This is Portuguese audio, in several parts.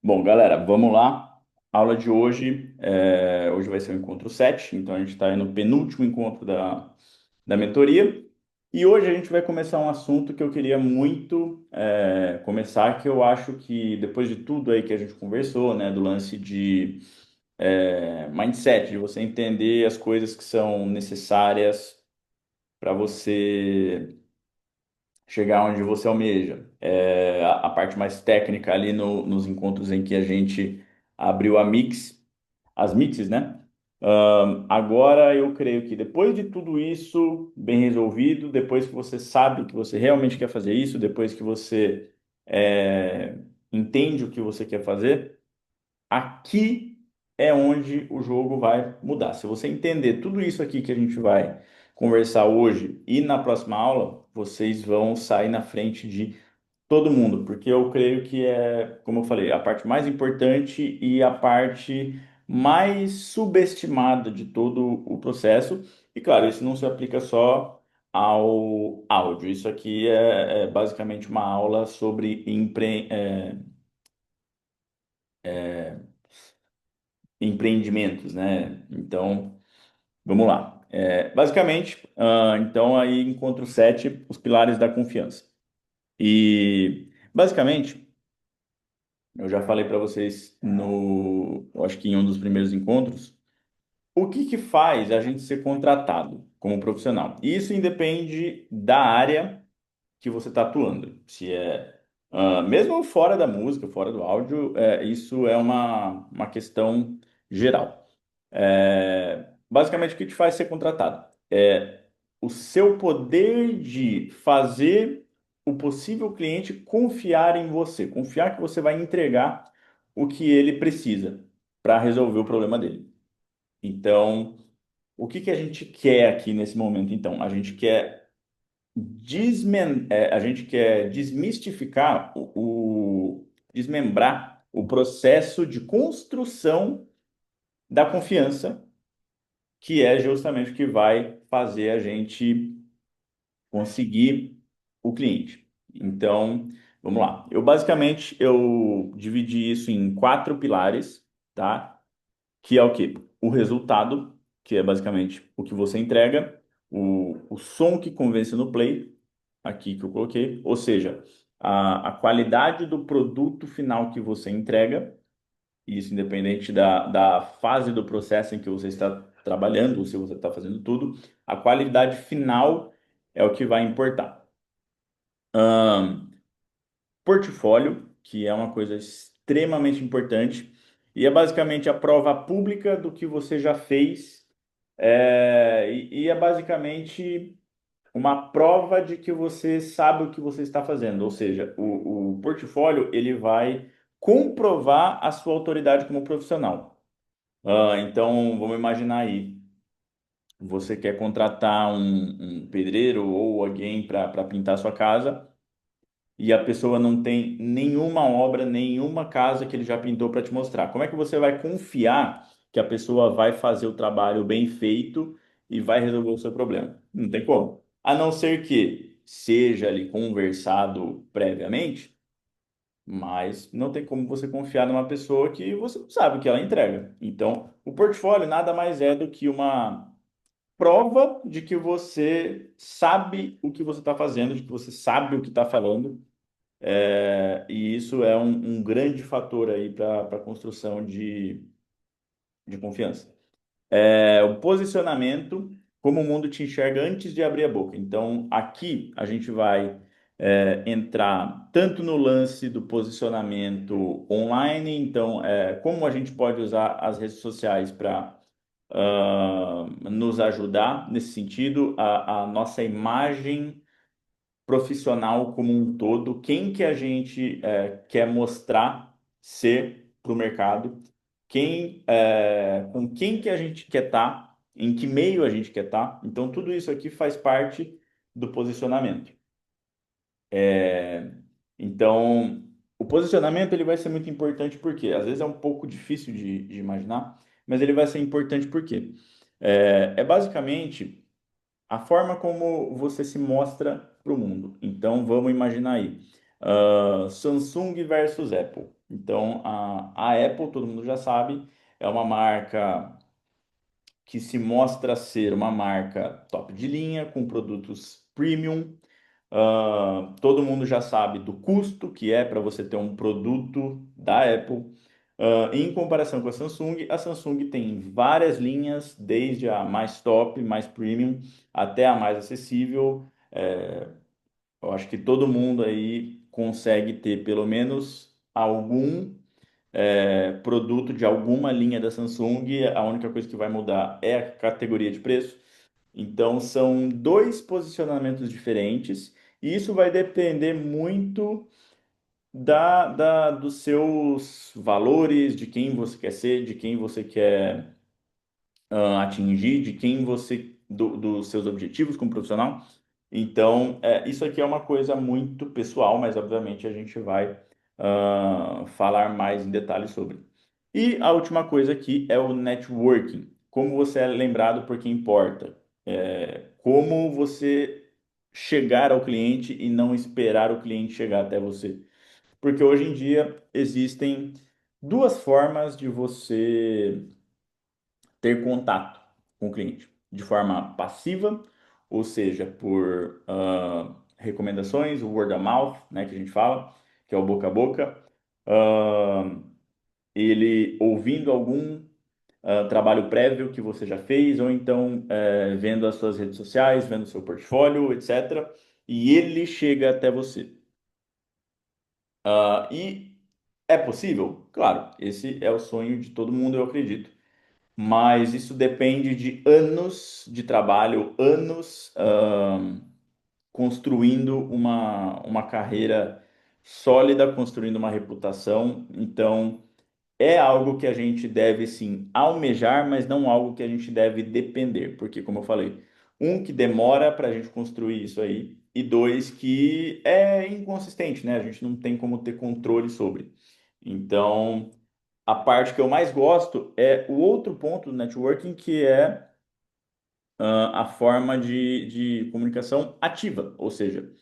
Bom, galera, vamos lá. Aula de hoje, hoje vai ser o encontro 7. Então a gente está no penúltimo encontro da mentoria. E hoje a gente vai começar um assunto que eu queria muito começar, que eu acho que depois de tudo aí que a gente conversou, né, do lance de mindset, de você entender as coisas que são necessárias para você chegar onde você almeja. A parte mais técnica ali nos encontros em que a gente abriu as mixes, né? Agora eu creio que depois de tudo isso bem resolvido, depois que você sabe que você realmente quer fazer isso, depois que você é, entende o que você quer fazer, aqui é onde o jogo vai mudar. Se você entender tudo isso aqui que a gente vai conversar hoje e na próxima aula, vocês vão sair na frente de todo mundo, porque eu creio que é, como eu falei, a parte mais importante e a parte mais subestimada de todo o processo. E claro, isso não se aplica só ao áudio. Isso aqui é basicamente uma aula sobre empreendimentos, né? Então, vamos lá. Basicamente, então aí encontro sete, os pilares da confiança. E basicamente, eu já falei para vocês eu acho que em um dos primeiros encontros, o que que faz a gente ser contratado como profissional? Isso independe da área que você está atuando. Se é mesmo fora da música, fora do áudio, isso é uma questão geral. Basicamente, o que te faz ser contratado? O seu poder de fazer o possível cliente confiar em você, confiar que você vai entregar o que ele precisa para resolver o problema dele. Então, o que que a gente quer aqui nesse momento? Então, a gente quer desmistificar desmembrar o processo de construção da confiança, que é justamente o que vai fazer a gente conseguir o cliente. Então, vamos lá. Eu dividi isso em quatro pilares, tá? Que é o quê? O resultado, que é basicamente o que você entrega, o som que convence no play, aqui que eu coloquei, ou seja, a qualidade do produto final que você entrega, isso independente da fase do processo em que você está trabalhando, ou se você está fazendo tudo, a qualidade final é o que vai importar. Portfólio, que é uma coisa extremamente importante, e é basicamente a prova pública do que você já fez, e é basicamente uma prova de que você sabe o que você está fazendo, ou seja, o portfólio ele vai comprovar a sua autoridade como profissional. Então, vamos imaginar aí, você quer contratar um pedreiro ou alguém para pintar a sua casa, e a pessoa não tem nenhuma obra, nenhuma casa que ele já pintou para te mostrar. Como é que você vai confiar que a pessoa vai fazer o trabalho bem feito e vai resolver o seu problema? Não tem como. A não ser que seja ali conversado previamente, mas não tem como você confiar numa pessoa que você não sabe o que ela entrega. Então, o portfólio nada mais é do que uma prova de que você sabe o que você está fazendo, de que você sabe o que está falando, e isso é um grande fator aí para a construção de confiança. O posicionamento, como o mundo te enxerga antes de abrir a boca. Então, aqui a gente vai entrar tanto no lance do posicionamento online, então, como a gente pode usar as redes sociais para nos ajudar nesse sentido, a nossa imagem profissional como um todo, quem que a gente quer mostrar ser para o mercado, com quem que a gente quer estar, em que meio a gente quer estar. Então, tudo isso aqui faz parte do posicionamento. Então, o posicionamento ele vai ser muito importante porque às vezes é um pouco difícil de imaginar, mas ele vai ser importante porque basicamente a forma como você se mostra para o mundo. Então, vamos imaginar aí. Samsung versus Apple. Então, a Apple, todo mundo já sabe, é uma marca que se mostra ser uma marca top de linha, com produtos premium. Todo mundo já sabe do custo que é para você ter um produto da Apple. Em comparação com a Samsung tem várias linhas, desde a mais top, mais premium, até a mais acessível. Eu acho que todo mundo aí consegue ter pelo menos algum produto de alguma linha da Samsung. A única coisa que vai mudar é a categoria de preço. Então, são dois posicionamentos diferentes, e isso vai depender muito dos seus valores, de quem você quer ser, de quem você quer atingir, de quem você, dos seus objetivos como profissional. Então, isso aqui é uma coisa muito pessoal, mas obviamente a gente vai falar mais em detalhes sobre. E a última coisa aqui é o networking. Como você é lembrado por quem importa. Como você chegar ao cliente e não esperar o cliente chegar até você. Porque hoje em dia existem duas formas de você ter contato com o cliente: de forma passiva, ou seja, por recomendações, o word of mouth, né, que a gente fala, que é o boca a boca, ah, ele ouvindo algum trabalho prévio que você já fez, ou então vendo as suas redes sociais, vendo o seu portfólio, etc. E ele chega até você. E é possível? Claro, esse é o sonho de todo mundo, eu acredito. Mas isso depende de anos de trabalho, anos construindo uma carreira sólida, construindo uma reputação. Então, é algo que a gente deve sim almejar, mas não algo que a gente deve depender, porque, como eu falei, um, que demora para a gente construir isso aí, e dois, que é inconsistente, né? A gente não tem como ter controle sobre. Então, a parte que eu mais gosto é o outro ponto do networking, que é a forma de comunicação ativa, ou seja,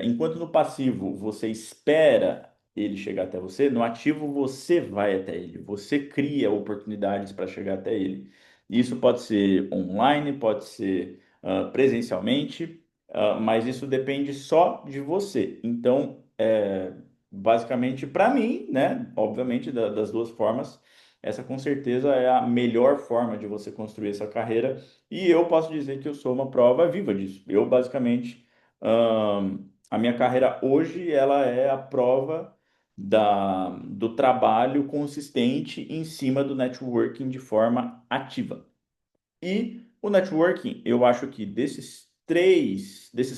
enquanto no passivo você espera ele chegar até você, no ativo você vai até ele, você cria oportunidades para chegar até ele. Isso pode ser online, pode ser presencialmente, mas isso depende só de você. Então, basicamente, para mim, né, obviamente, das duas formas, essa com certeza é a melhor forma de você construir essa carreira, e eu posso dizer que eu sou uma prova viva disso. Eu, basicamente, a minha carreira hoje, ela é a prova do trabalho consistente em cima do networking de forma ativa. E o networking, eu acho que desses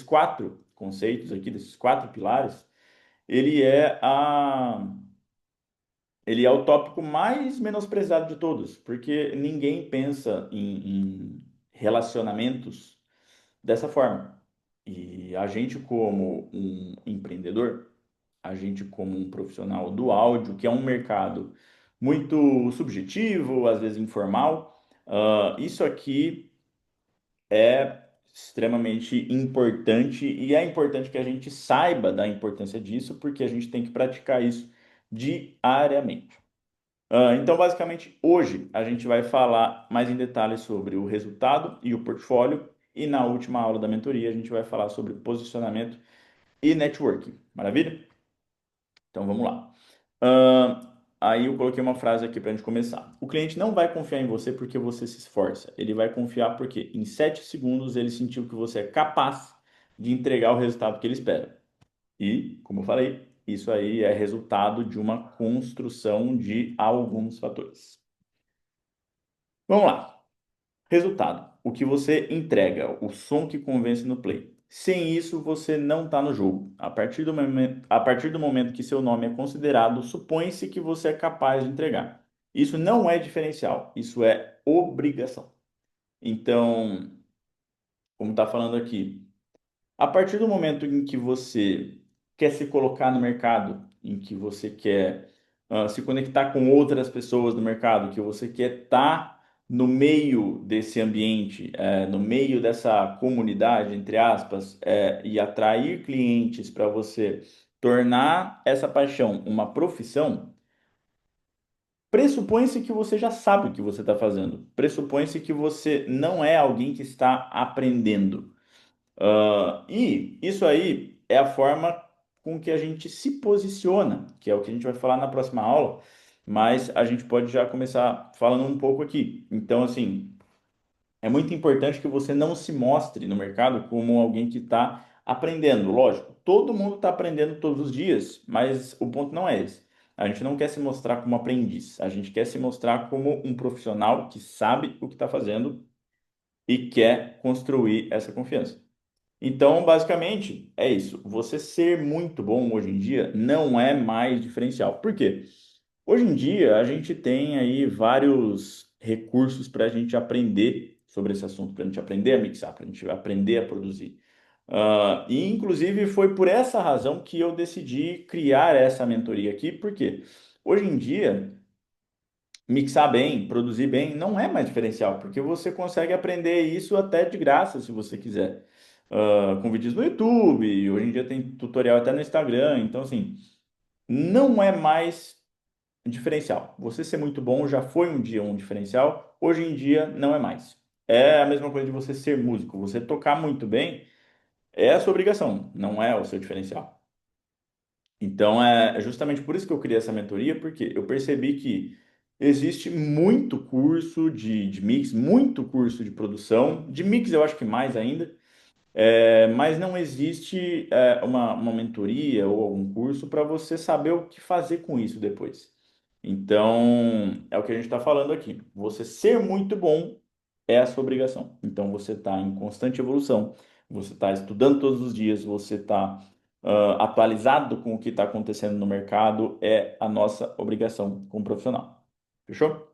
quatro conceitos aqui, desses quatro pilares, ele é a, ele é o tópico mais menosprezado de todos, porque ninguém pensa em relacionamentos dessa forma. E a gente, como um empreendedor, a gente, como um profissional do áudio, que é um mercado muito subjetivo, às vezes informal, isso aqui é extremamente importante, e é importante que a gente saiba da importância disso, porque a gente tem que praticar isso diariamente. Então, basicamente, hoje a gente vai falar mais em detalhes sobre o resultado e o portfólio, e na última aula da mentoria a gente vai falar sobre posicionamento e networking. Maravilha? Então, vamos lá. Aí eu coloquei uma frase aqui para a gente começar. O cliente não vai confiar em você porque você se esforça. Ele vai confiar porque em 7 segundos ele sentiu que você é capaz de entregar o resultado que ele espera. E, como eu falei, isso aí é resultado de uma construção de alguns fatores. Vamos lá. Resultado: o que você entrega, o som que convence no play. Sem isso, você não está no jogo. A partir do momento que seu nome é considerado, supõe-se que você é capaz de entregar. Isso não é diferencial, isso é obrigação. Então, como está falando aqui, a partir do momento em que você quer se colocar no mercado, em que você quer se conectar com outras pessoas no mercado, que você quer estar no meio desse ambiente, no meio dessa comunidade, entre aspas, e atrair clientes para você tornar essa paixão uma profissão, pressupõe-se que você já sabe o que você está fazendo. Pressupõe-se que você não é alguém que está aprendendo. E isso aí é a forma com que a gente se posiciona, que é o que a gente vai falar na próxima aula, mas a gente pode já começar falando um pouco aqui. Então, assim, é muito importante que você não se mostre no mercado como alguém que está aprendendo. Lógico, todo mundo está aprendendo todos os dias, mas o ponto não é esse. A gente não quer se mostrar como aprendiz, a gente quer se mostrar como um profissional que sabe o que está fazendo e quer construir essa confiança. Então, basicamente, é isso. Você ser muito bom hoje em dia não é mais diferencial. Por quê? Hoje em dia, a gente tem aí vários recursos para a gente aprender sobre esse assunto, para a gente aprender a mixar, para a gente aprender a produzir. E, inclusive, foi por essa razão que eu decidi criar essa mentoria aqui, porque hoje em dia mixar bem, produzir bem, não é mais diferencial, porque você consegue aprender isso até de graça, se você quiser. Com vídeos no YouTube, hoje em dia tem tutorial até no Instagram, então assim, não é mais diferencial. Você ser muito bom já foi um dia um diferencial, hoje em dia não é mais. É a mesma coisa de você ser músico, você tocar muito bem é a sua obrigação, não é o seu diferencial. Então, é justamente por isso que eu criei essa mentoria, porque eu percebi que existe muito curso de mix, muito curso de produção, de mix eu acho que mais ainda, mas não existe uma mentoria ou algum curso para você saber o que fazer com isso depois. Então, é o que a gente está falando aqui. Você ser muito bom é a sua obrigação. Então, você está em constante evolução, você está estudando todos os dias, você está atualizado com o que está acontecendo no mercado, é a nossa obrigação como profissional. Fechou?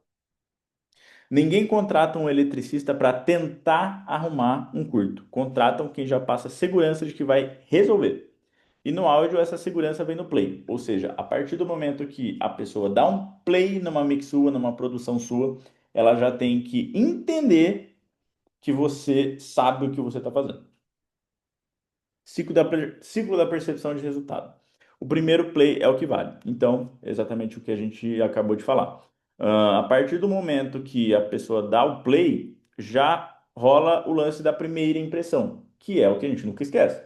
Ninguém contrata um eletricista para tentar arrumar um curto. Contratam quem já passa segurança de que vai resolver. E no áudio, essa segurança vem no play. Ou seja, a partir do momento que a pessoa dá um play numa mix sua, numa produção sua, ela já tem que entender que você sabe o que você está fazendo. Ciclo da percepção de resultado. O primeiro play é o que vale. Então, exatamente o que a gente acabou de falar. A partir do momento que a pessoa dá o play, já rola o lance da primeira impressão, que é o que a gente nunca esquece.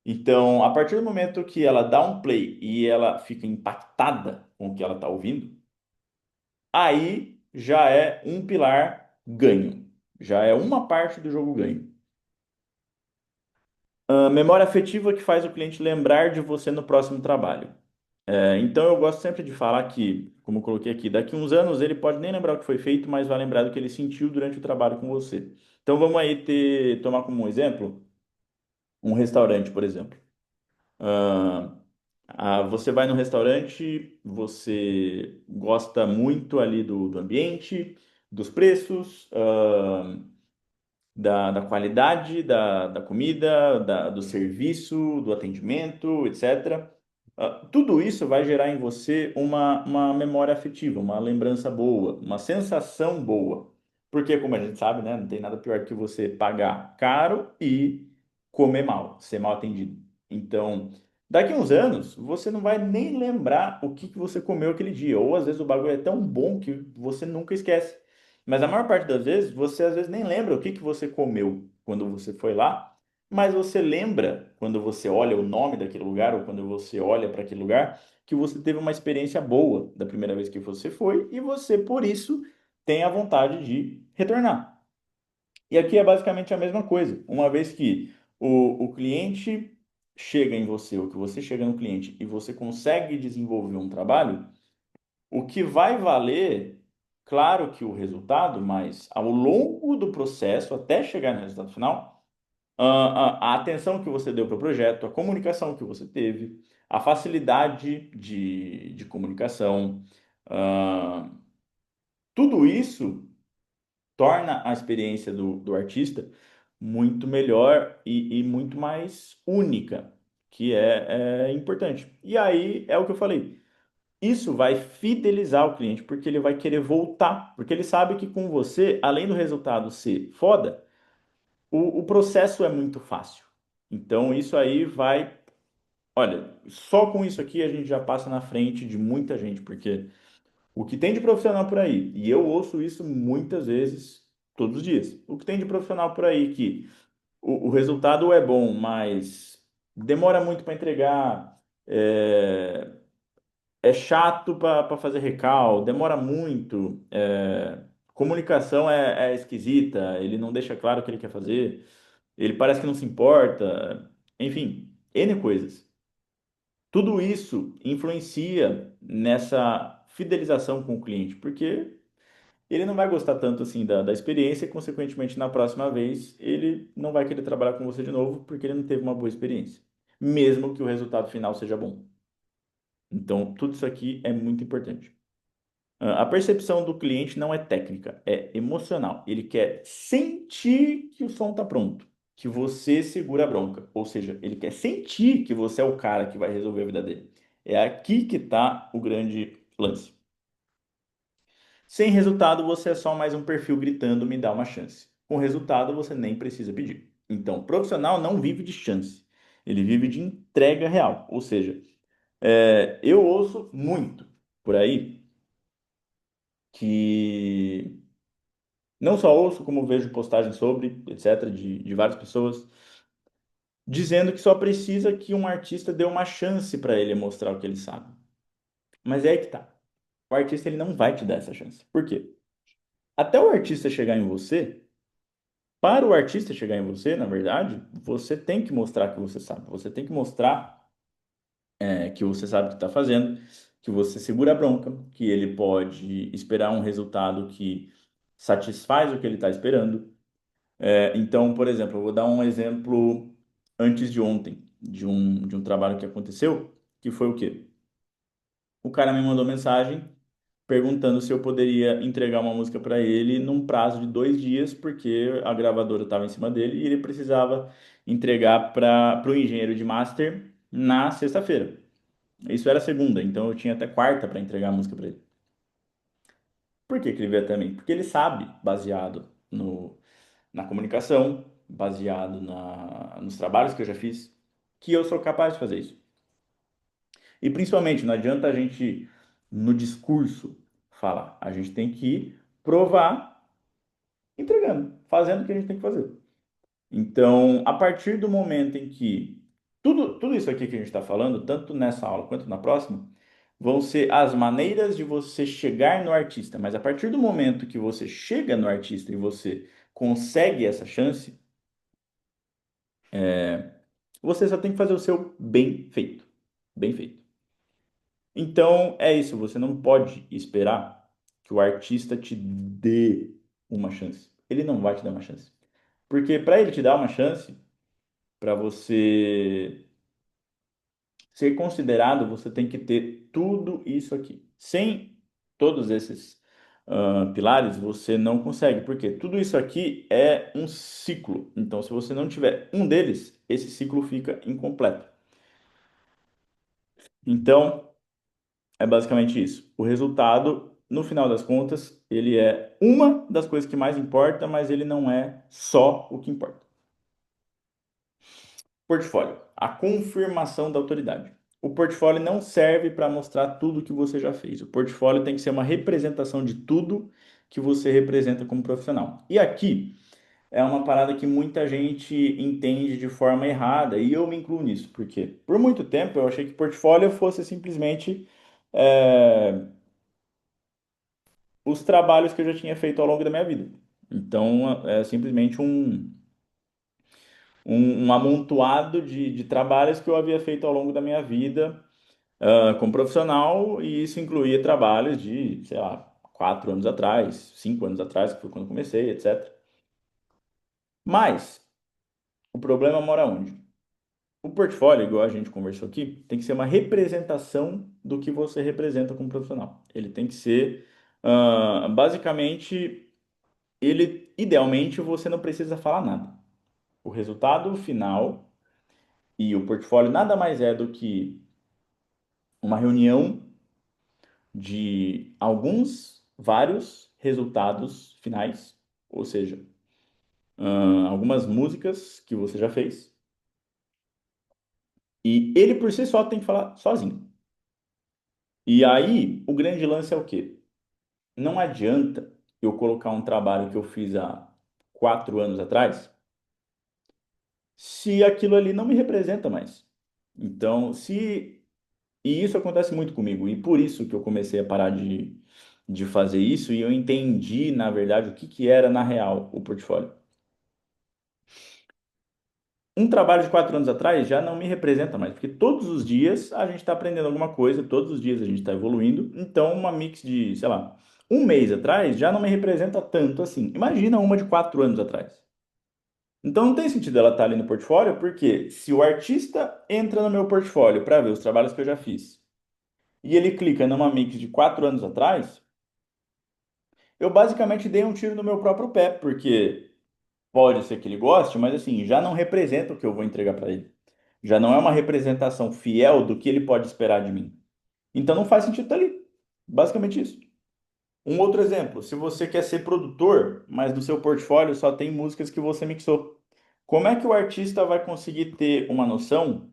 Então, a partir do momento que ela dá um play e ela fica impactada com o que ela está ouvindo, aí já é um pilar ganho. Já é uma parte do jogo ganho. Memória afetiva que faz o cliente lembrar de você no próximo trabalho. Então, eu gosto sempre de falar que, como eu coloquei aqui, daqui uns anos ele pode nem lembrar o que foi feito, mas vai lembrar do que ele sentiu durante o trabalho com você. Então, vamos aí tomar como um exemplo um restaurante, por exemplo. Ah, Você vai no restaurante, você gosta muito ali do ambiente, dos preços, da qualidade da comida, do serviço, do atendimento, etc. Tudo isso vai gerar em você uma memória afetiva, uma lembrança boa, uma sensação boa. Porque, como a gente sabe, né, não tem nada pior que você pagar caro e comer mal, ser mal atendido. Então, daqui uns anos, você não vai nem lembrar o que você comeu aquele dia. Ou às vezes o bagulho é tão bom que você nunca esquece. Mas a maior parte das vezes, você às vezes nem lembra o que você comeu quando você foi lá, mas você lembra quando você olha o nome daquele lugar ou quando você olha para aquele lugar que você teve uma experiência boa da primeira vez que você foi e você, por isso, tem a vontade de retornar. E aqui é basicamente a mesma coisa. Uma vez que o cliente chega em você, ou que você chega no cliente e você consegue desenvolver um trabalho, o que vai valer, claro que o resultado, mas ao longo do processo, até chegar no resultado final, a atenção que você deu para o projeto, a comunicação que você teve, a facilidade de comunicação, ah, tudo isso torna a experiência do artista muito melhor e muito mais única, que é importante. E aí é o que eu falei. Isso vai fidelizar o cliente, porque ele vai querer voltar, porque ele sabe que com você, além do resultado ser foda, o processo é muito fácil. Então, isso aí vai Olha, só com isso aqui a gente já passa na frente de muita gente, porque o que tem de profissional por aí, e eu ouço isso muitas vezes, todos os dias, o que tem de profissional por aí que o resultado é bom, mas demora muito para entregar, é chato para fazer recal, demora muito, comunicação é esquisita, ele não deixa claro o que ele quer fazer, ele parece que não se importa, enfim, N coisas. Tudo isso influencia nessa fidelização com o cliente, porque ele não vai gostar tanto assim da experiência e, consequentemente, na próxima vez, ele não vai querer trabalhar com você de novo porque ele não teve uma boa experiência, mesmo que o resultado final seja bom. Então, tudo isso aqui é muito importante. A percepção do cliente não é técnica, é emocional. Ele quer sentir que o som está pronto, que você segura a bronca. Ou seja, ele quer sentir que você é o cara que vai resolver a vida dele. É aqui que está o grande lance. Sem resultado, você é só mais um perfil gritando, me dá uma chance. Com resultado, você nem precisa pedir. Então, profissional não vive de chance. Ele vive de entrega real. Ou seja, eu ouço muito por aí que não só ouço, como vejo postagens sobre, etc., de várias pessoas, dizendo que só precisa que um artista dê uma chance para ele mostrar o que ele sabe. Mas é aí que tá. O artista ele não vai te dar essa chance. Por quê? Até o artista chegar em você, para o artista chegar em você, na verdade, você tem que mostrar que você sabe. Você tem que mostrar que você sabe o que está fazendo, que você segura a bronca, que ele pode esperar um resultado que satisfaz o que ele está esperando. Então, por exemplo, eu vou dar um exemplo antes de ontem, de um trabalho que aconteceu, que foi o quê? O cara me mandou mensagem perguntando se eu poderia entregar uma música para ele num prazo de 2 dias, porque a gravadora estava em cima dele e ele precisava entregar para o engenheiro de master na sexta-feira. Isso era segunda, então eu tinha até quarta para entregar a música para ele. Por que que ele veio até mim? Porque ele sabe, baseado no, na comunicação, baseado nos trabalhos que eu já fiz, que eu sou capaz de fazer isso. E principalmente, não adianta a gente, no discurso, falar. A gente tem que provar entregando, fazendo o que a gente tem que fazer. Então, a partir do momento em que tudo isso aqui que a gente está falando, tanto nessa aula quanto na próxima, vão ser as maneiras de você chegar no artista. Mas a partir do momento que você chega no artista e você consegue essa chance, você só tem que fazer o seu bem feito. Bem feito. Então, é isso. Você não pode esperar que o artista te dê uma chance. Ele não vai te dar uma chance. Porque para ele te dar uma chance, para você ser considerado, você tem que ter tudo isso aqui. Sem todos esses pilares, você não consegue, porque tudo isso aqui é um ciclo. Então, se você não tiver um deles, esse ciclo fica incompleto. Então, é basicamente isso. O resultado, no final das contas, ele é uma das coisas que mais importa, mas ele não é só o que importa. Portfólio, a confirmação da autoridade. O portfólio não serve para mostrar tudo que você já fez. O portfólio tem que ser uma representação de tudo que você representa como profissional. E aqui é uma parada que muita gente entende de forma errada, e eu me incluo nisso, porque por muito tempo eu achei que portfólio fosse simplesmente é, os trabalhos que eu já tinha feito ao longo da minha vida. Então, é simplesmente um amontoado de trabalhos que eu havia feito ao longo da minha vida, como profissional, e isso incluía trabalhos de, sei lá, 4 anos atrás, 5 anos atrás, que foi quando eu comecei, etc. Mas o problema mora onde? O portfólio, igual a gente conversou aqui, tem que ser uma representação do que você representa como profissional. Ele tem que ser, basicamente, ele, idealmente, você não precisa falar nada. O resultado final e o portfólio nada mais é do que uma reunião de vários resultados finais, ou seja, algumas músicas que você já fez E ele por si só tem que falar sozinho. E aí, o grande lance é o quê? Não adianta eu colocar um trabalho que eu fiz há 4 anos atrás, se aquilo ali não me representa mais. Então, se. E isso acontece muito comigo, e por isso que eu comecei a parar de fazer isso, e eu entendi, na verdade, o que que era, na real, o portfólio. Um trabalho de 4 anos atrás já não me representa mais, porque todos os dias a gente está aprendendo alguma coisa, todos os dias a gente está evoluindo. Então, uma mix de, sei lá, um mês atrás já não me representa tanto assim. Imagina uma de 4 anos atrás. Então, não tem sentido ela estar ali no portfólio, porque se o artista entra no meu portfólio para ver os trabalhos que eu já fiz e ele clica numa mix de 4 anos atrás, eu basicamente dei um tiro no meu próprio pé, porque pode ser que ele goste, mas assim, já não representa o que eu vou entregar para ele. Já não é uma representação fiel do que ele pode esperar de mim. Então não faz sentido estar ali. Basicamente isso. Um outro exemplo, se você quer ser produtor, mas no seu portfólio só tem músicas que você mixou. Como é que o artista vai conseguir ter uma noção,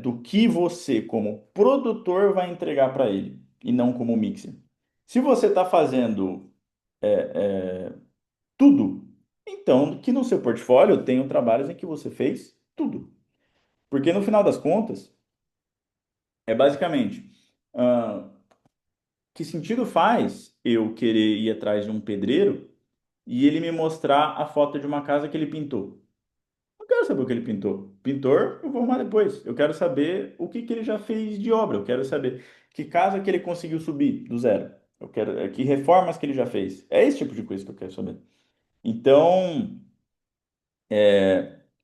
do que você, como produtor, vai entregar para ele e não como mixer? Se você está fazendo tudo, então que no seu portfólio tenham trabalhos em que você fez tudo. Porque no final das contas, é basicamente, ah, que sentido faz eu querer ir atrás de um pedreiro e ele me mostrar a foto de uma casa que ele pintou? Eu quero saber o que ele pintou. Pintor, eu vou arrumar depois. Eu quero saber o que que ele já fez de obra. Eu quero saber que casa que ele conseguiu subir do zero. Eu quero, que reformas que ele já fez. É esse tipo de coisa que eu quero saber. Então,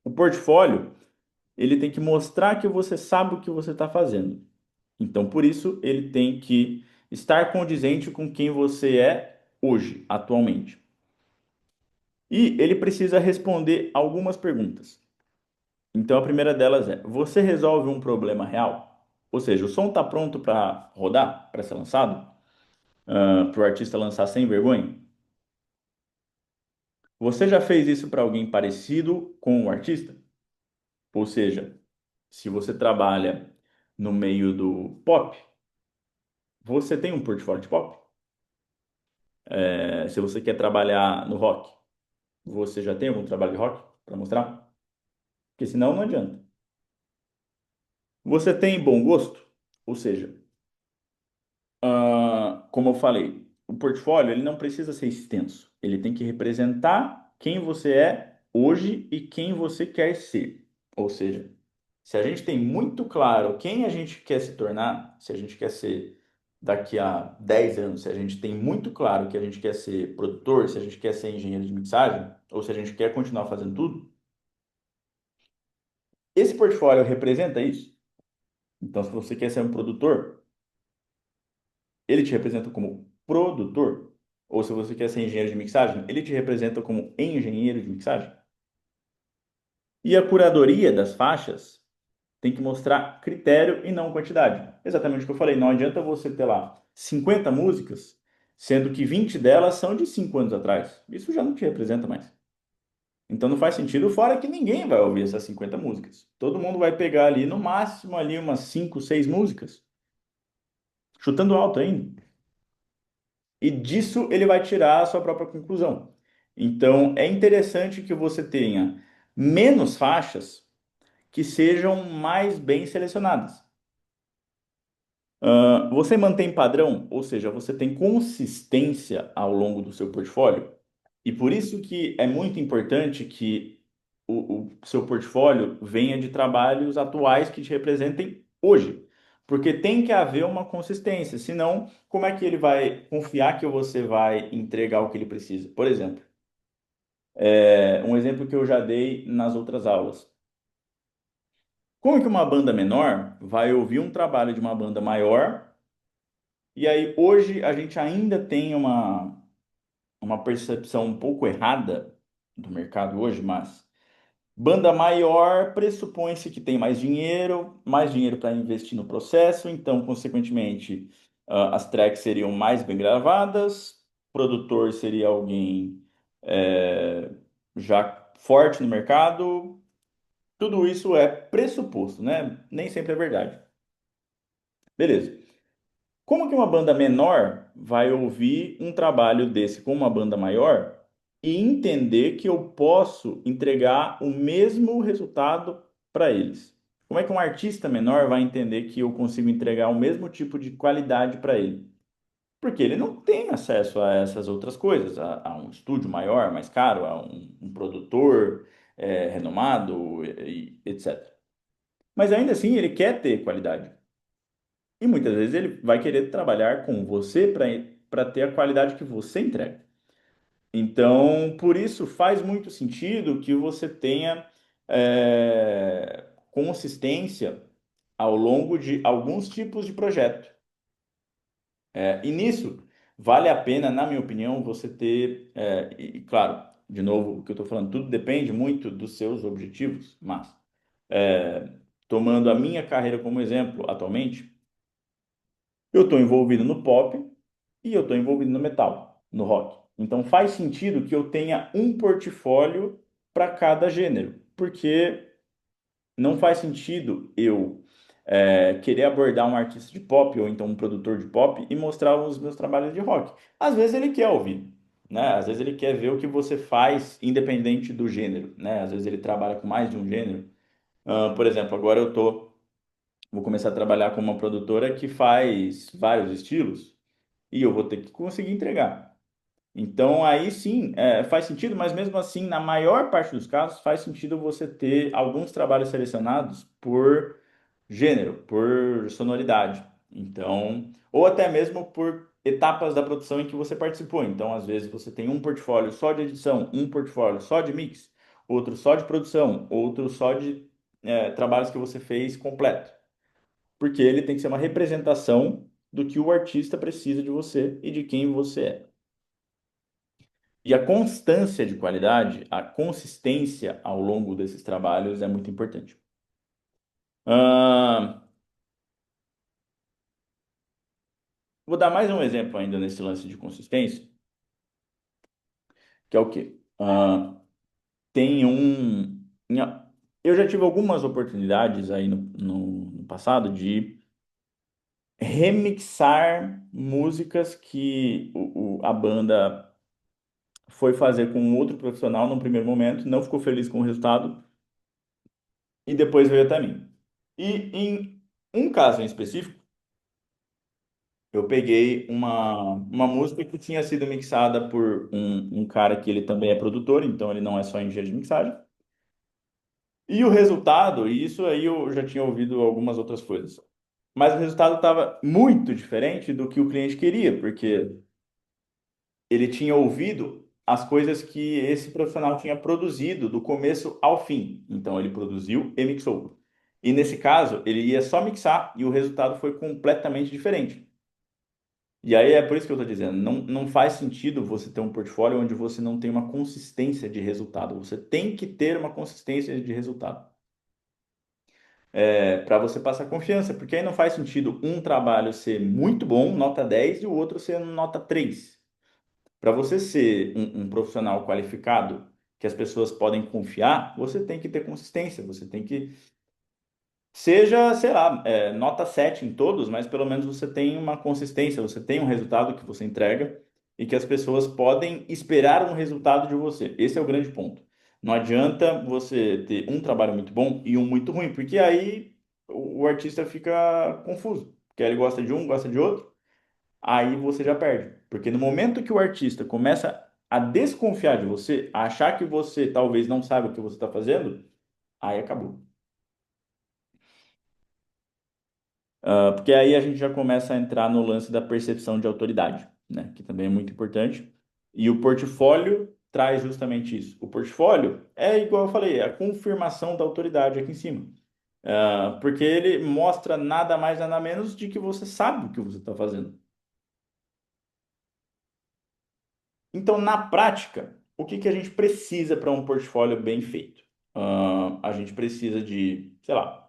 o portfólio, ele tem que mostrar que você sabe o que você está fazendo. Então, por isso, ele tem que estar condizente com quem você é hoje, atualmente. E ele precisa responder algumas perguntas. Então, a primeira delas é: você resolve um problema real? Ou seja, o som está pronto para rodar, para ser lançado, para o artista lançar sem vergonha? Você já fez isso para alguém parecido com o artista? Ou seja, se você trabalha no meio do pop, você tem um portfólio de pop? Se você quer trabalhar no rock, você já tem algum trabalho de rock para mostrar? Porque senão não adianta. Você tem bom gosto? Ou seja, como eu falei, o portfólio ele não precisa ser extenso. Ele tem que representar quem você é hoje e quem você quer ser. Ou seja, se a gente tem muito claro quem a gente quer se tornar, se a gente quer ser daqui a 10 anos, se a gente tem muito claro que a gente quer ser produtor, se a gente quer ser engenheiro de mixagem, ou se a gente quer continuar fazendo tudo, esse portfólio representa isso? Então, se você quer ser um produtor, ele te representa como produtor. Ou se você quer ser engenheiro de mixagem, ele te representa como engenheiro de mixagem. E a curadoria das faixas tem que mostrar critério e não quantidade. Exatamente o que eu falei. Não adianta você ter lá 50 músicas, sendo que 20 delas são de 5 anos atrás. Isso já não te representa mais. Então não faz sentido, fora que ninguém vai ouvir essas 50 músicas. Todo mundo vai pegar ali, no máximo, ali umas 5, 6 músicas, chutando alto ainda. E disso ele vai tirar a sua própria conclusão. Então, é interessante que você tenha menos faixas que sejam mais bem selecionadas. Você mantém padrão, ou seja, você tem consistência ao longo do seu portfólio. E por isso que é muito importante que o seu portfólio venha de trabalhos atuais que te representem hoje. Porque tem que haver uma consistência, senão, como é que ele vai confiar que você vai entregar o que ele precisa? Por exemplo, um exemplo que eu já dei nas outras aulas. Como é que uma banda menor vai ouvir um trabalho de uma banda maior, e aí hoje a gente ainda tem uma percepção um pouco errada do mercado hoje, mas banda maior pressupõe-se que tem mais dinheiro para investir no processo, então, consequentemente, as tracks seriam mais bem gravadas, produtor seria alguém já forte no mercado, Tudo isso é pressuposto, né? Nem sempre é verdade. Beleza. Como que uma banda menor vai ouvir um trabalho desse com uma banda maior e entender que eu posso entregar o mesmo resultado para eles? Como é que um artista menor vai entender que eu consigo entregar o mesmo tipo de qualidade para ele? Porque ele não tem acesso a essas outras coisas, a um estúdio maior, mais caro, a um produtor renomado, etc. Mas ainda assim ele quer ter qualidade. E muitas vezes ele vai querer trabalhar com você para ter a qualidade que você entrega. Então, por isso faz muito sentido que você tenha consistência ao longo de alguns tipos de projeto. E nisso, vale a pena, na minha opinião, você ter, claro, de novo, o que eu estou falando, tudo depende muito dos seus objetivos, mas é, tomando a minha carreira como exemplo atualmente, eu estou envolvido no pop e eu estou envolvido no metal, no rock. Então faz sentido que eu tenha um portfólio para cada gênero, porque não faz sentido eu querer abordar um artista de pop ou então um produtor de pop e mostrar os meus trabalhos de rock. Às vezes ele quer ouvir, né? Às vezes ele quer ver o que você faz, independente do gênero, né? Às vezes ele trabalha com mais de um gênero. Por exemplo, agora vou começar a trabalhar com uma produtora que faz vários estilos e eu vou ter que conseguir entregar. Então, aí sim, faz sentido, mas mesmo assim, na maior parte dos casos, faz sentido você ter alguns trabalhos selecionados por gênero, por sonoridade. Então, ou até mesmo por etapas da produção em que você participou. Então, às vezes, você tem um portfólio só de edição, um portfólio só de mix, outro só de produção, outro só de trabalhos que você fez completo. Porque ele tem que ser uma representação do que o artista precisa de você e de quem você é. E a constância de qualidade, a consistência ao longo desses trabalhos é muito importante. Ah, vou dar mais um exemplo ainda nesse lance de consistência, que é o quê? Tem um. Eu já tive algumas oportunidades aí no passado de remixar músicas que a banda foi fazer com um outro profissional num primeiro momento, não ficou feliz com o resultado e depois veio até mim. E em um caso em específico, eu peguei uma música que tinha sido mixada por um cara que ele também é produtor, então ele não é só engenheiro de mixagem. E o resultado, e isso aí eu já tinha ouvido algumas outras coisas, mas o resultado estava muito diferente do que o cliente queria, porque ele tinha ouvido as coisas que esse profissional tinha produzido do começo ao fim. Então ele produziu e mixou. E nesse caso, ele ia só mixar e o resultado foi completamente diferente. E aí é por isso que eu estou dizendo, não faz sentido você ter um portfólio onde você não tem uma consistência de resultado. Você tem que ter uma consistência de resultado para você passar confiança, porque aí não faz sentido um trabalho ser muito bom, nota 10, e o outro ser nota 3. Para você ser um profissional qualificado, que as pessoas podem confiar, você tem que ter consistência, você tem que seja, sei lá, nota 7 em todos, mas pelo menos você tem uma consistência, você tem um resultado que você entrega e que as pessoas podem esperar um resultado de você. Esse é o grande ponto. Não adianta você ter um trabalho muito bom e um muito ruim, porque aí o artista fica confuso, porque ele gosta de um, gosta de outro, aí você já perde. Porque no momento que o artista começa a desconfiar de você, a achar que você talvez não sabe o que você está fazendo, aí acabou. Porque aí a gente já começa a entrar no lance da percepção de autoridade, né? Que também é muito importante. E o portfólio traz justamente isso. O portfólio é igual eu falei, é a confirmação da autoridade aqui em cima. Porque ele mostra nada mais, nada menos de que você sabe o que você está fazendo. Então, na prática, o que que a gente precisa para um portfólio bem feito? A gente precisa de, sei lá,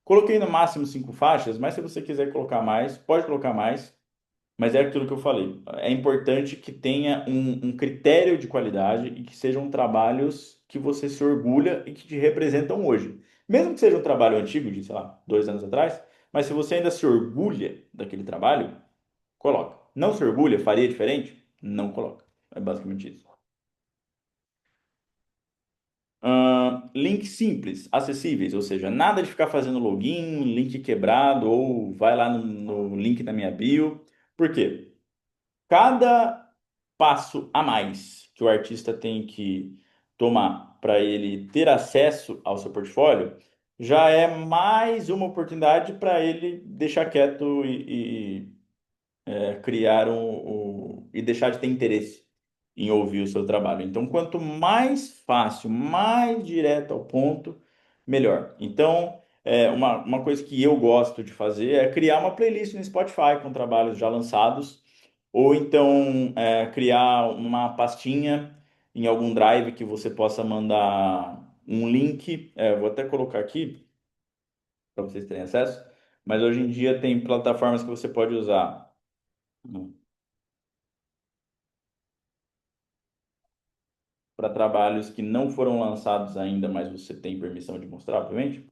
coloquei no máximo 5 faixas, mas se você quiser colocar mais, pode colocar mais. Mas é aquilo que eu falei. É importante que tenha um critério de qualidade e que sejam trabalhos que você se orgulha e que te representam hoje. Mesmo que seja um trabalho antigo, de, sei lá, 2 anos atrás, mas se você ainda se orgulha daquele trabalho, coloca. Não se orgulha, faria diferente? Não coloca. É basicamente isso. Links simples, acessíveis, ou seja, nada de ficar fazendo login, link quebrado, ou vai lá no link da minha bio. Por quê? Cada passo a mais que o artista tem que tomar para ele ter acesso ao seu portfólio já é mais uma oportunidade para ele deixar quieto criar e deixar de ter interesse em ouvir o seu trabalho. Então, quanto mais fácil, mais direto ao ponto, melhor. Então, uma coisa que eu gosto de fazer é criar uma playlist no Spotify com trabalhos já lançados, ou então criar uma pastinha em algum drive que você possa mandar um link. Vou até colocar aqui para vocês terem acesso, mas hoje em dia tem plataformas que você pode usar para trabalhos que não foram lançados ainda, mas você tem permissão de mostrar, obviamente.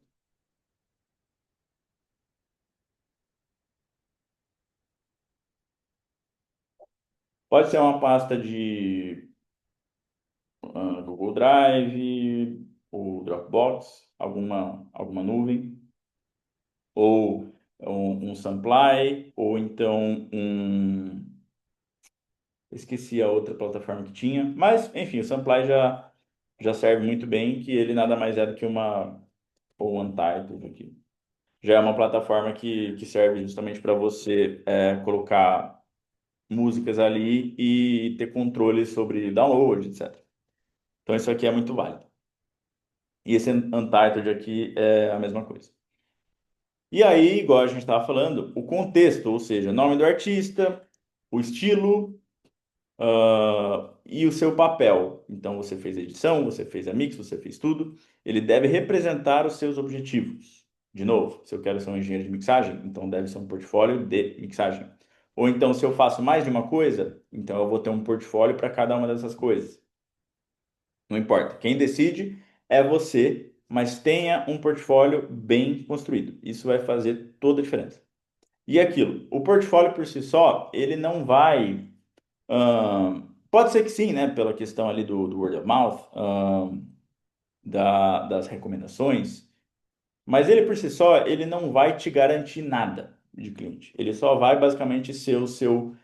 Pode ser uma pasta de Google Drive, ou Dropbox, alguma nuvem, ou um Supply, ou então esqueci a outra plataforma que tinha, mas enfim, o Supply já serve muito bem, que ele nada mais é do que ou um Untitled aqui. Já é uma plataforma que serve justamente para você colocar músicas ali e ter controle sobre download, etc. Então isso aqui é muito válido. E esse Untitled aqui é a mesma coisa. E aí, igual a gente estava falando, o contexto, ou seja, nome do artista, o estilo, e o seu papel. Então você fez a edição, você fez a mix, você fez tudo. Ele deve representar os seus objetivos. De novo, se eu quero ser um engenheiro de mixagem, então deve ser um portfólio de mixagem. Ou então, se eu faço mais de uma coisa, então eu vou ter um portfólio para cada uma dessas coisas. Não importa. Quem decide é você, mas tenha um portfólio bem construído. Isso vai fazer toda a diferença. E aquilo, o portfólio por si só, ele não vai. Pode ser que sim, né? Pela questão ali do word of mouth, das recomendações, mas ele por si só, ele não vai te garantir nada de cliente. Ele só vai basicamente ser o seu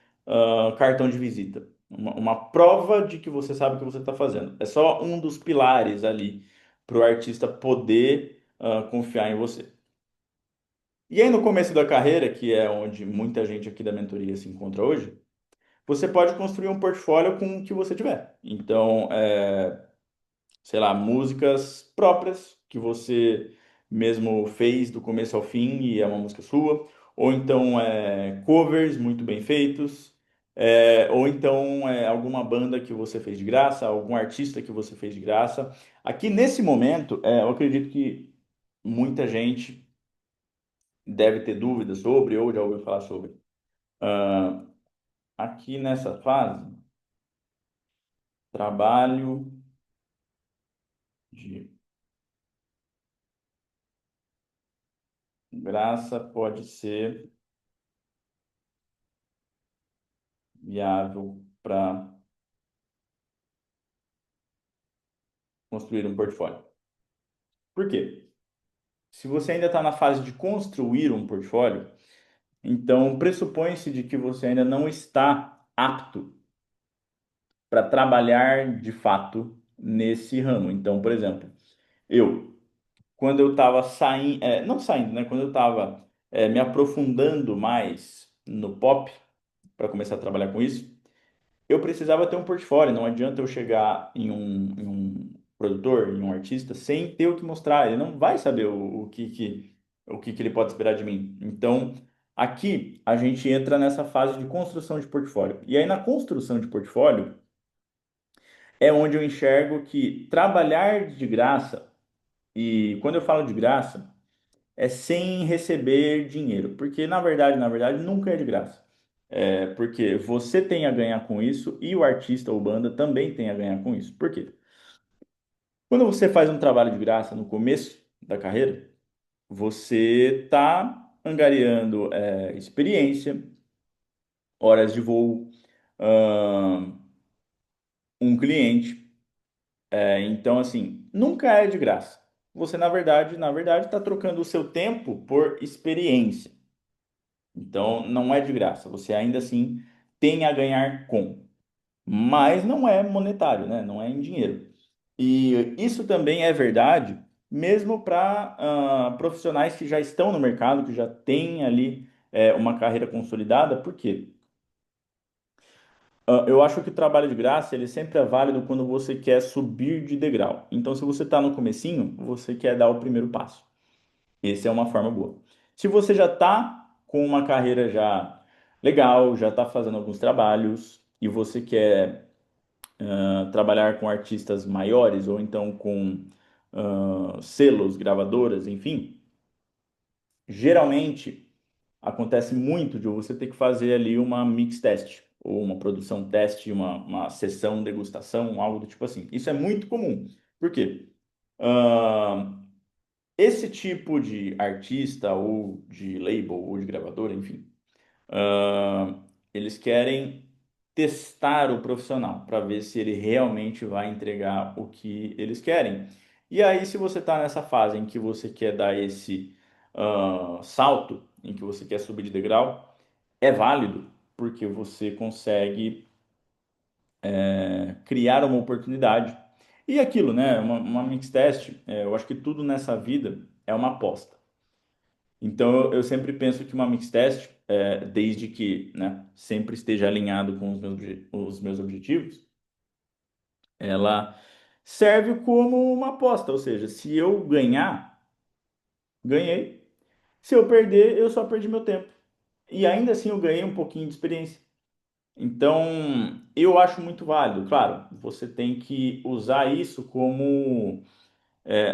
cartão de visita. Uma prova de que você sabe o que você está fazendo. É só um dos pilares ali para o artista poder confiar em você. E aí no começo da carreira, que é onde muita gente aqui da mentoria se encontra hoje, você pode construir um portfólio com o que você tiver. Então, sei lá, músicas próprias que você mesmo fez do começo ao fim e é uma música sua, ou então covers muito bem feitos, ou então alguma banda que você fez de graça, algum artista que você fez de graça. Aqui nesse momento, eu acredito que muita gente deve ter dúvidas sobre ou já ouviu falar sobre. Ah, aqui nessa fase, trabalho de graça pode ser viável para construir um portfólio. Por quê? Se você ainda está na fase de construir um portfólio, então pressupõe-se de que você ainda não está apto para trabalhar de fato nesse ramo. Então, por exemplo, eu, quando eu estava saindo, não saindo, né? Quando eu estava me aprofundando mais no pop, para começar a trabalhar com isso, eu precisava ter um portfólio. Não adianta eu chegar em um produtor, em um artista, sem ter o que mostrar. Ele não vai saber o que ele pode esperar de mim. Então, aqui a gente entra nessa fase de construção de portfólio. E aí, na construção de portfólio, é onde eu enxergo que trabalhar de graça, e quando eu falo de graça, é sem receber dinheiro, porque na verdade, nunca é de graça. Porque você tem a ganhar com isso e o artista ou banda também tem a ganhar com isso. Por quê? Quando você faz um trabalho de graça no começo, da carreira, você está angariando experiência, horas de voo, ahn, um cliente. Então, assim, nunca é de graça. Você, na verdade, está trocando o seu tempo por experiência. Então, não é de graça. Você ainda assim tem a ganhar com, mas não é monetário, né? Não é em dinheiro. E isso também é verdade, mesmo para profissionais que já estão no mercado, que já têm ali uma carreira consolidada. Por quê? Eu acho que o trabalho de graça ele sempre é válido quando você quer subir de degrau. Então, se você está no comecinho, você quer dar o primeiro passo. Essa é uma forma boa. Se você já está com uma carreira já legal, já está fazendo alguns trabalhos e você quer trabalhar com artistas maiores ou então com selos, gravadoras, enfim, geralmente acontece muito de você ter que fazer ali uma mix test ou uma produção teste, uma sessão degustação, algo do tipo assim. Isso é muito comum. Por quê? Ah, esse tipo de artista ou de label ou de gravadora, enfim, eles querem testar o profissional para ver se ele realmente vai entregar o que eles querem. E aí, se você está nessa fase em que você quer dar esse salto, em que você quer subir de degrau, é válido, porque você consegue criar uma oportunidade. E aquilo, né? Uma mix test, eu acho que tudo nessa vida é uma aposta. Então, eu sempre penso que uma mix test, desde que, né, sempre esteja alinhado com os meus objetivos, ela serve como uma aposta. Ou seja, se eu ganhar, ganhei. Se eu perder, eu só perdi meu tempo. E ainda assim eu ganhei um pouquinho de experiência. Então, eu acho muito válido. Claro, você tem que usar isso como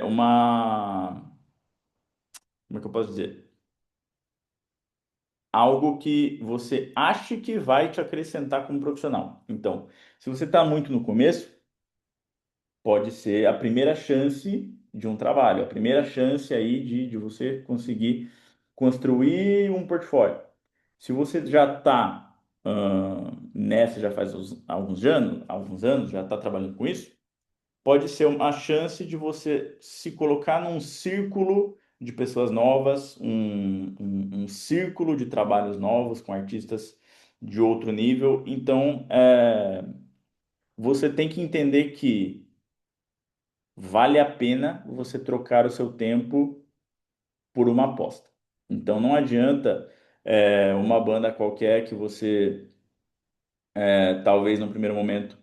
uma. Como é que eu posso dizer? Algo que você ache que vai te acrescentar como profissional. Então, se você está muito no começo, pode ser a primeira chance de um trabalho, a primeira chance aí de você conseguir construir um portfólio. Se você já está nessa já faz alguns anos, já está trabalhando com isso, pode ser uma chance de você se colocar num círculo de pessoas novas, um círculo de trabalhos novos com artistas de outro nível. Então, você tem que entender que vale a pena você trocar o seu tempo por uma aposta. Então, não adianta uma banda qualquer que você, talvez no primeiro momento,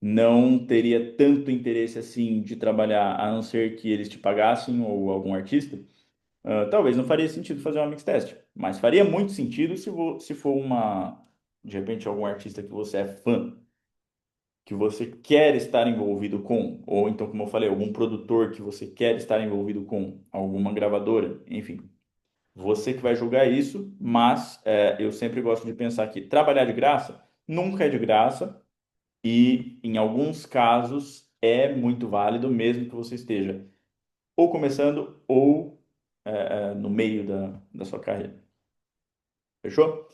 não teria tanto interesse assim de trabalhar, a não ser que eles te pagassem ou algum artista. Talvez não faria sentido fazer uma mix test, mas faria muito sentido se for de repente, algum artista que você é fã, que você quer estar envolvido com, ou então, como eu falei, algum produtor que você quer estar envolvido com, alguma gravadora, enfim. Você que vai julgar isso, mas eu sempre gosto de pensar que trabalhar de graça nunca é de graça e, em alguns casos, é muito válido, mesmo que você esteja ou começando ou no meio da sua carreira. Fechou?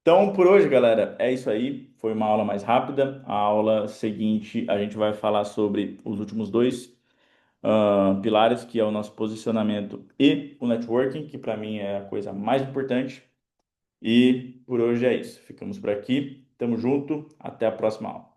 Então, por hoje, galera, é isso aí. Foi uma aula mais rápida. A aula seguinte, a gente vai falar sobre os últimos dois pilares, que é o nosso posicionamento e o networking, que para mim é a coisa mais importante. E por hoje é isso. Ficamos por aqui. Tamo junto. Até a próxima aula.